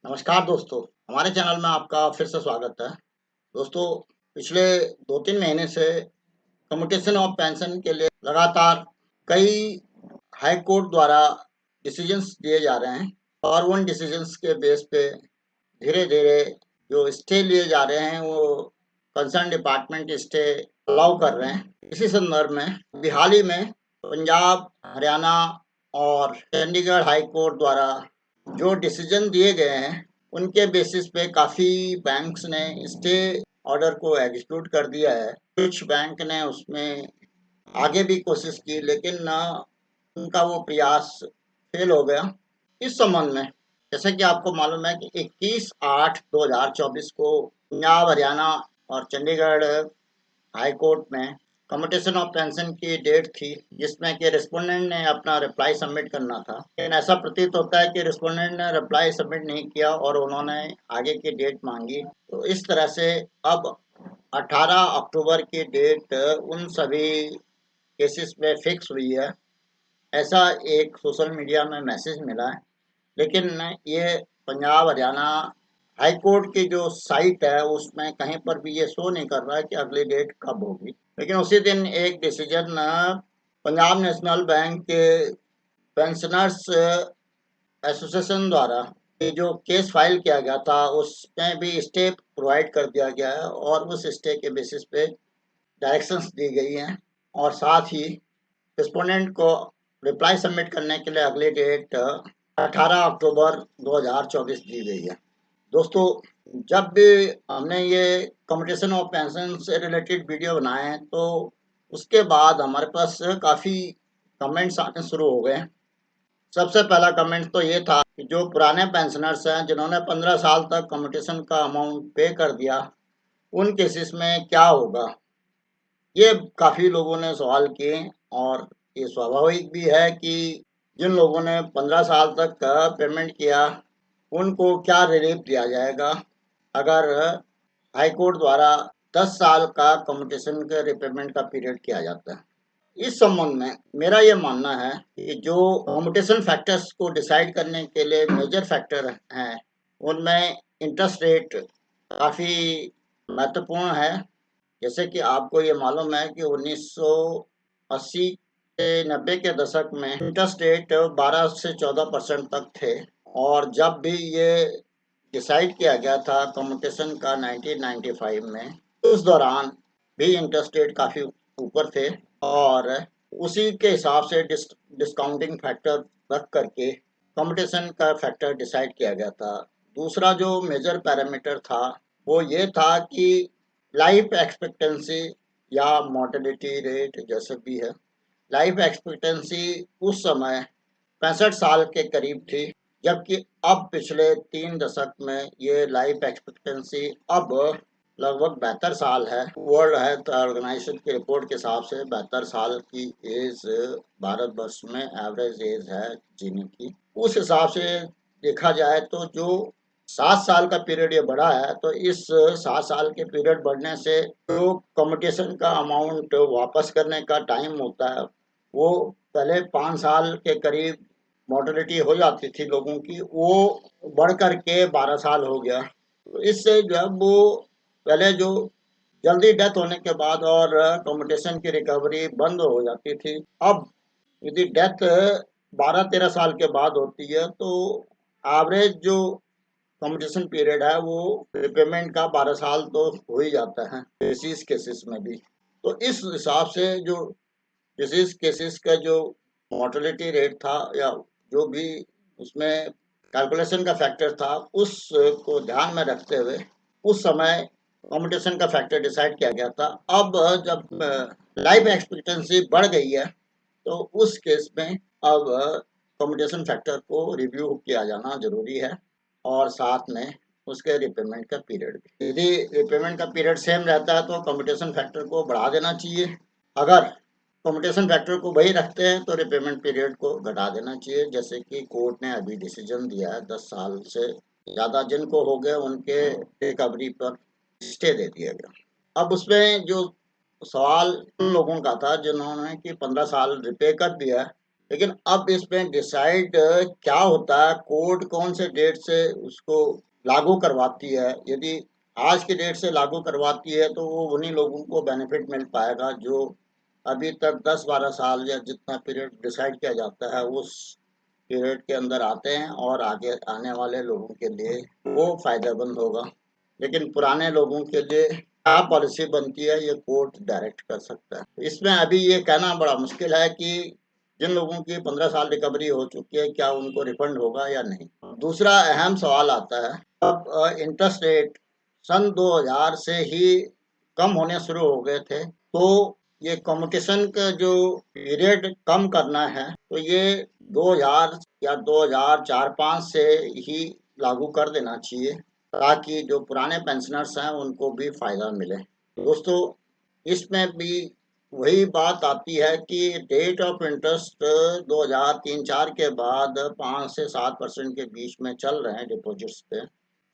नमस्कार दोस्तों, हमारे चैनल में आपका फिर से स्वागत है। दोस्तों, पिछले 2-3 महीने से कम्यूटेशन ऑफ पेंशन के लिए लगातार कई हाई कोर्ट द्वारा डिसीजंस दिए जा रहे हैं और उन डिसीजंस के बेस पे धीरे-धीरे जो स्टे लिए जा रहे हैं, वो कंसर्न डिपार्टमेंट स्टे अलाउ कर रहे हैं। इसी संदर्भ में अभी हाल ही में पंजाब, हरियाणा और चंडीगढ़ हाई कोर्ट द्वारा जो डिसीजन दिए गए हैं, उनके बेसिस पे काफ़ी बैंक्स ने स्टे ऑर्डर को एग्जीक्यूट कर दिया है। कुछ बैंक ने उसमें आगे भी कोशिश की, लेकिन उनका वो प्रयास फेल हो गया। इस संबंध में जैसे कि आपको मालूम है कि 21/8/2024 को पंजाब, हरियाणा और चंडीगढ़ हाई कोर्ट में कम्यूटेशन ऑफ पेंशन की डेट थी, जिसमें कि रिस्पोंडेंट ने अपना रिप्लाई सबमिट करना था। लेकिन ऐसा प्रतीत होता है कि रिस्पोंडेंट ने रिप्लाई सबमिट नहीं किया और उन्होंने आगे की डेट मांगी। तो इस तरह से अब 18 अक्टूबर की डेट उन सभी केसेस में फिक्स हुई है। ऐसा एक सोशल मीडिया में मैसेज मिला है, लेकिन ये पंजाब, हरियाणा हाई कोर्ट की जो साइट है, उसमें कहीं पर भी ये शो नहीं कर रहा है कि अगली डेट कब होगी। लेकिन उसी दिन एक डिसीजन पंजाब नेशनल बैंक के पेंशनर्स एसोसिएशन द्वारा ये जो केस फाइल किया गया था, उसमें भी स्टे प्रोवाइड कर दिया गया है और उस स्टे के बेसिस पे डायरेक्शंस दी गई हैं और साथ ही रिस्पोंडेंट को रिप्लाई सबमिट करने के लिए अगली डेट 18 अक्टूबर 2024 दी गई है। दोस्तों, जब भी हमने ये कम्यूटेशन ऑफ पेंशन से रिलेटेड वीडियो बनाए हैं, तो उसके बाद हमारे पास काफ़ी कमेंट्स आने शुरू हो गए। सबसे पहला कमेंट तो ये था कि जो पुराने पेंशनर्स हैं, जिन्होंने 15 साल तक कम्यूटेशन का अमाउंट पे कर दिया, उन केसेस में क्या होगा? ये काफ़ी लोगों ने सवाल किए और ये स्वाभाविक भी है कि जिन लोगों ने 15 साल तक का पेमेंट किया, उनको क्या रिलीफ दिया जाएगा अगर हाई कोर्ट द्वारा 10 साल का कम्यूटेशन के रिपेमेंट का पीरियड किया जाता है। इस संबंध में मेरा ये मानना है कि जो कम्यूटेशन फैक्टर्स को डिसाइड करने के लिए मेजर फैक्टर हैं, उनमें इंटरेस्ट रेट काफ़ी महत्वपूर्ण है। जैसे कि आपको ये मालूम है कि 1980 से 90 के दशक में इंटरेस्ट रेट 12 से 14% तक थे और जब भी ये डिसाइड किया गया था कम्यूटेशन का 1995 में, उस दौरान भी इंटरेस्ट रेट काफ़ी ऊपर थे और उसी के हिसाब से डिस्काउंटिंग फैक्टर रख करके कम्यूटेशन का फैक्टर डिसाइड किया गया था। दूसरा जो मेजर पैरामीटर था, वो ये था कि लाइफ एक्सपेक्टेंसी या मोर्टेलिटी रेट जैसे भी है। लाइफ एक्सपेक्टेंसी उस समय 65 साल के करीब थी, जबकि अब पिछले 3 दशक में ये लाइफ एक्सपेक्टेंसी अब लगभग 72 साल है। वर्ल्ड हेल्थ ऑर्गेनाइजेशन की रिपोर्ट के हिसाब से 72 साल की एज भारतवर्ष में एवरेज एज है जीने की। उस हिसाब से देखा जाए तो जो 7 साल का पीरियड ये बढ़ा है, तो इस 7 साल के पीरियड बढ़ने से जो कम्यूटेशन का अमाउंट वापस करने का टाइम होता है, वो पहले 5 साल के करीब मोर्टेलिटी हो जाती थी लोगों की, वो बढ़ कर के 12 साल हो गया। तो इससे जब वो पहले जो जल्दी डेथ होने के बाद और कम्यूटेशन की रिकवरी बंद हो जाती थी, अब यदि डेथ 12-13 साल के बाद होती है, तो एवरेज जो कम्यूटेशन पीरियड है, वो रिपेमेंट का 12 साल तो हो ही जाता है डिसीज केसेस में भी। तो इस हिसाब से जो डिसीज केसेस का जो मोर्टेलिटी रेट था या जो भी उसमें कैलकुलेशन का फैक्टर था, उसको ध्यान में रखते हुए उस समय कम्यूटेशन का फैक्टर डिसाइड किया गया था। अब जब लाइफ एक्सपेक्टेंसी बढ़ गई है, तो उस केस में अब कम्यूटेशन फैक्टर को रिव्यू किया जाना जरूरी है और साथ में उसके रिपेमेंट का पीरियड भी। यदि रिपेमेंट का पीरियड सेम रहता है तो कम्यूटेशन फैक्टर को बढ़ा देना चाहिए। अगर कम्यूटेशन फैक्टर को वही रखते हैं तो रिपेमेंट पीरियड को घटा देना चाहिए, जैसे कि कोर्ट ने अभी डिसीजन दिया है 10 साल से ज़्यादा जिनको हो गए उनके रिकवरी पर स्टे दे दिया गया। अब उसमें जो सवाल उन लोगों का था जिन्होंने कि 15 साल रिपे कर दिया है, लेकिन अब इसमें डिसाइड क्या होता है, कोर्ट कौन से डेट से उसको लागू करवाती है। यदि आज की डेट से लागू करवाती है तो वो उन्हीं लोगों को बेनिफिट मिल पाएगा जो अभी तक 10-12 साल या जितना पीरियड डिसाइड किया जाता है उस पीरियड के अंदर आते हैं, और आगे आने वाले लोगों के लिए वो फायदेमंद होगा। लेकिन पुराने लोगों के लिए क्या पॉलिसी बनती है ये कोर्ट डायरेक्ट कर सकता है। इसमें अभी ये कहना बड़ा मुश्किल है कि जिन लोगों की 15 साल रिकवरी हो चुकी है क्या उनको रिफंड होगा या नहीं। दूसरा अहम सवाल आता है, अब इंटरेस्ट रेट सन 2000 से ही कम होने शुरू हो गए थे, तो ये कम्यूटेशन का जो पीरियड कम करना है तो ये 2000 या 2004-5 से ही लागू कर देना चाहिए, ताकि जो पुराने पेंशनर्स हैं उनको भी फायदा मिले। दोस्तों, इसमें भी वही बात आती है कि रेट ऑफ इंटरेस्ट 2003-4 के बाद 5 से 7% के बीच में चल रहे हैं डिपॉजिट्स पे।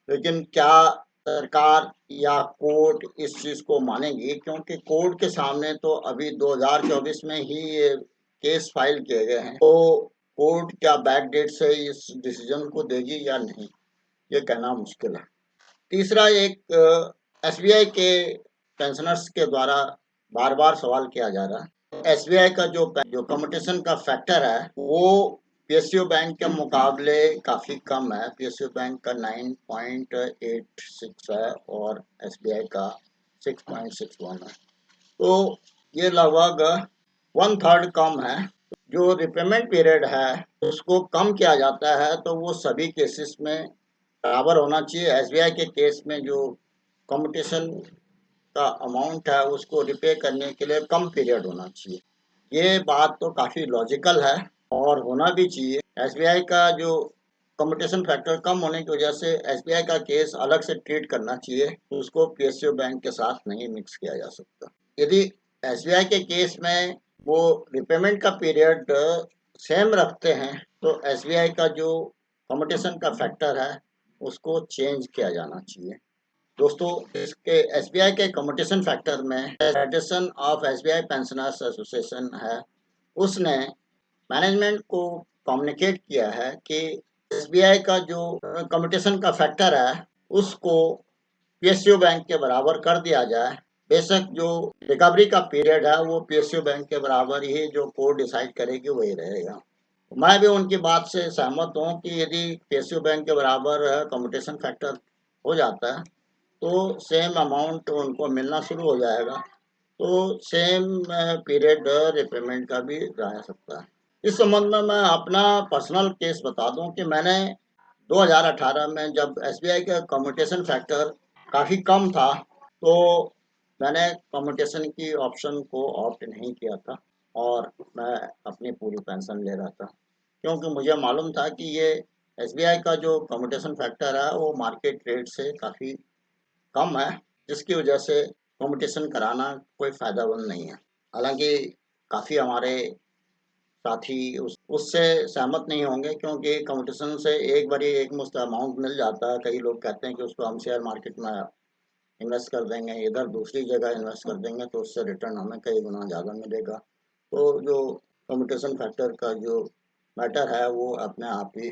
लेकिन क्या सरकार या कोर्ट इस चीज़ को मानेगी, क्योंकि कोर्ट के सामने तो अभी 2024 में ही ये केस फाइल किए गए हैं, तो कोर्ट क्या बैक डेट से इस डिसीजन को देगी या नहीं, ये कहना मुश्किल है। तीसरा, एक एसबीआई के पेंशनर्स के द्वारा बार बार सवाल किया जा रहा है, एसबीआई का जो कम्यूटेशन का फैक्टर है वो पीएसयू बैंक के मुकाबले काफ़ी कम है। पीएसयू बैंक का 9.86 है और एसबीआई का 6.61 है, तो ये लगभग 1/3 कम है। जो रिपेमेंट पीरियड है उसको कम किया जाता है तो वो सभी केसेस में बराबर होना चाहिए। एसबीआई के केस में जो कम्यूटेशन का अमाउंट है उसको रिपे करने के लिए कम पीरियड होना चाहिए। ये बात तो काफ़ी लॉजिकल है और होना भी चाहिए। एसबीआई का जो कम्यूटेशन फैक्टर कम होने की वजह से एसबीआई का केस अलग से ट्रीट करना चाहिए, उसको पीएसयू बैंक के साथ नहीं मिक्स किया जा सकता। यदि एसबीआई के केस में वो रिपेमेंट का पीरियड सेम रखते हैं तो एसबीआई का जो कम्यूटेशन का फैक्टर है उसको चेंज किया जाना चाहिए। दोस्तों, इसके एसबीआई के कम्यूटेशन फैक्टर में federation of SBI pensioners association है, उसने मैनेजमेंट को कम्युनिकेट किया है कि एसबीआई का जो कम्यूटेशन का फैक्टर है उसको पीएसयू बैंक के बराबर कर दिया जाए। बेशक जो रिकवरी का पीरियड है वो पीएसयू बैंक के बराबर ही जो कोर्ट डिसाइड करेगी वही रहेगा। मैं भी उनकी बात से सहमत हूँ कि यदि पीएसयू बैंक के बराबर कम्यूटेशन फैक्टर हो जाता है तो सेम अमाउंट उनको मिलना शुरू हो जाएगा, तो सेम पीरियड रिपेमेंट का भी रह सकता है। इस संबंध में मैं अपना पर्सनल केस बता दूं कि मैंने 2018 में जब एसबीआई का कम्यूटेशन फैक्टर काफ़ी कम था तो मैंने कम्यूटेशन की ऑप्शन को ऑप्ट नहीं किया था और मैं अपनी पूरी पेंशन ले रहा था, क्योंकि मुझे मालूम था कि ये एसबीआई का जो कम्यूटेशन फैक्टर है वो मार्केट रेट से काफ़ी कम है, जिसकी वजह से कॉम्पिटिशन कराना कोई फ़ायदेमंद नहीं है। हालाँकि काफ़ी हमारे साथी उससे सहमत नहीं होंगे, क्योंकि कॉम्पिटिशन से एक बारी एक मुश्त अमाउंट मिल जाता है। कई लोग कहते हैं कि उसको हम शेयर मार्केट में इन्वेस्ट कर देंगे, इधर दूसरी जगह इन्वेस्ट कर देंगे तो उससे रिटर्न हमें कई गुना ज़्यादा मिलेगा। तो जो कॉम्पिटिशन फैक्टर का जो मैटर है वो अपने आप ही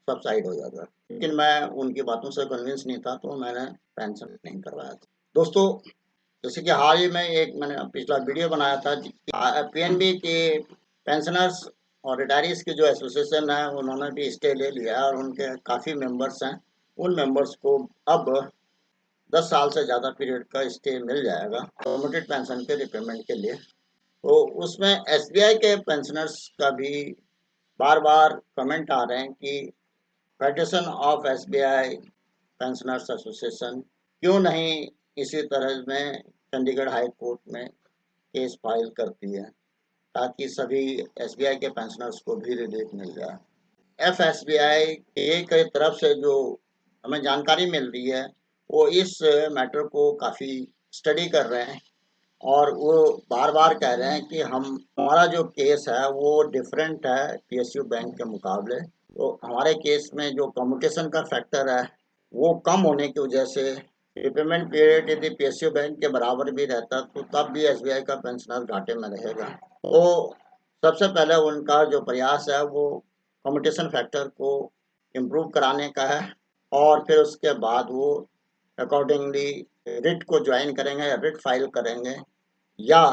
सबसाइड हो जाता है। लेकिन मैं उनकी बातों से कन्विंस नहीं था तो मैंने पेंशन नहीं करवाया था। दोस्तों, जैसे कि हाल ही में एक मैंने पिछला वीडियो बनाया था, पीएनबी के पेंशनर्स और रिटायरीज की जो एसोसिएशन है उन्होंने भी स्टे ले लिया और उनके काफ़ी मेंबर्स हैं। उन मेंबर्स को अब 10 साल से ज़्यादा पीरियड का स्टे मिल जाएगा कम्यूटेड पेंशन के रिपेमेंट के लिए। तो उसमें एसबीआई के पेंशनर्स का भी बार बार कमेंट आ रहे हैं कि federation of SBI pensioners association क्यों नहीं इसी तरह में चंडीगढ़ हाई कोर्ट में केस फाइल करती है, ताकि सभी एसबीआई के पेंशनर्स को भी रिलीफ मिल जाए। एफएसबीआई की तरफ से जो हमें जानकारी मिल रही है वो इस मैटर को काफ़ी स्टडी कर रहे हैं और वो बार बार कह रहे हैं कि हमारा जो केस है वो डिफरेंट है पीएसयू बैंक के मुकाबले। तो हमारे केस में जो कम्यूटेशन का फैक्टर है वो कम होने की वजह से रिपेमेंट पीरियड यदि पीएसयू बैंक के बराबर भी रहता तो तब भी एसबीआई का पेंशनर घाटे में रहेगा। तो सबसे पहले उनका जो प्रयास है वो कम्यूटेशन फैक्टर को इम्प्रूव कराने का है, और फिर उसके बाद वो अकॉर्डिंगली रिट को ज्वाइन करेंगे या रिट फाइल करेंगे, या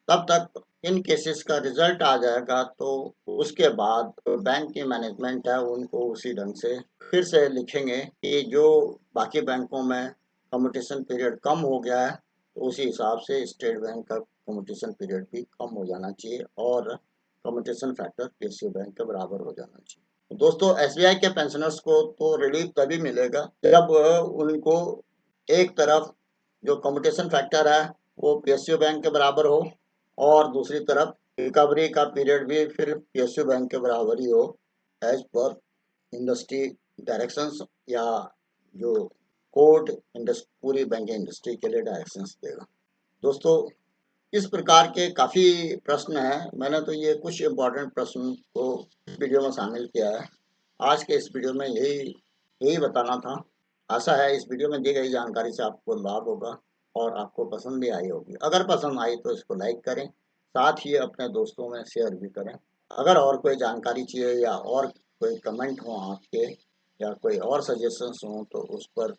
तब तक इन केसेस का रिजल्ट आ जाएगा तो उसके बाद बैंक की मैनेजमेंट है उनको उसी ढंग से फिर से लिखेंगे कि जो बाकी बैंकों में कम्यूटेशन पीरियड कम हो गया है तो उसी हिसाब से स्टेट बैंक का कम्यूटेशन पीरियड भी कम हो जाना चाहिए और कम्यूटेशन फैक्टर पीएसयू बैंक के बराबर हो जाना चाहिए। तो दोस्तों, एसबीआई के पेंशनर्स को तो रिलीफ तभी मिलेगा जब उनको एक तरफ जो कम्यूटेशन फैक्टर है वो पीएसयू बैंक के बराबर हो, और दूसरी तरफ रिकवरी का पीरियड भी फिर पीएसयू बैंक के बराबर ही हो, एज पर इंडस्ट्री डायरेक्शंस, या जो कोर्ट पूरी बैंकिंग इंडस्ट्री के लिए डायरेक्शंस देगा। दोस्तों, इस प्रकार के काफ़ी प्रश्न हैं। मैंने तो ये कुछ इम्पोर्टेंट प्रश्न को वीडियो में शामिल किया है। आज के इस वीडियो में यही यही बताना था। आशा है इस वीडियो में दी गई जानकारी से आपको लाभ होगा और आपको पसंद भी आई होगी। अगर पसंद आई तो इसको लाइक करें, साथ ही अपने दोस्तों में शेयर भी करें। अगर और कोई जानकारी चाहिए या और कोई कमेंट हो आपके, या कोई और सजेशंस हों, तो उस पर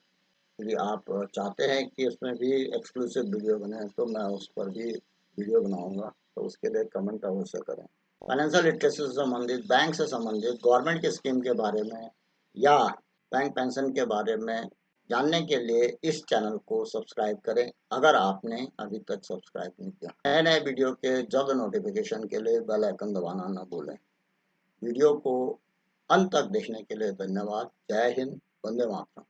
यदि आप चाहते हैं कि उसमें भी एक्सक्लूसिव वीडियो बने तो मैं उस पर भी वीडियो बनाऊंगा, तो उसके लिए कमेंट अवश्य करें। फाइनेंशियल लिटरेसी से संबंधित, बैंक से संबंधित, गवर्नमेंट की स्कीम के बारे में या बैंक पेंशन के बारे में जानने के लिए इस चैनल को सब्सक्राइब करें अगर आपने अभी तक सब्सक्राइब नहीं किया। नए नए वीडियो के जल्द नोटिफिकेशन के लिए बेल आइकन दबाना न भूलें। वीडियो को अंत तक देखने के लिए धन्यवाद। जय हिंद, वंदे मातरम।